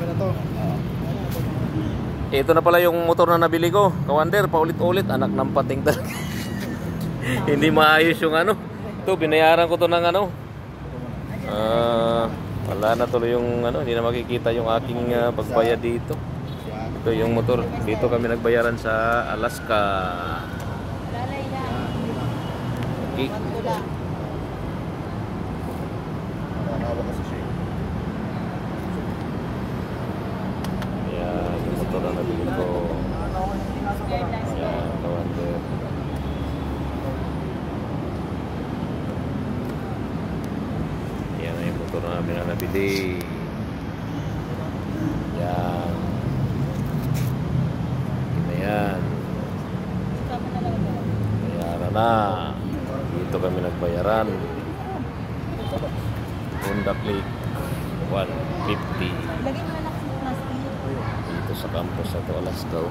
akin na to. Ito na pala yung motor na nabili ko. Kawander, paulit-ulit. Anak ng pating talaga. Hindi maayos yung ano. Ito, binayaran ko to ng ano. Wala na tuloy yung ano. Hindi na makikita yung aking pagbayad dito. Ito yung motor. Dito kami nagbayaran sa Alaska. Okay. Ayan, yung motor na nabili ko. Ayan, Kawander. Ayan yung motor na namin na nabili. Ayan. Ayan. Bayaran na. Dito kami nagbayaran. Honda Click 150. Dito sa campus sa Alaska.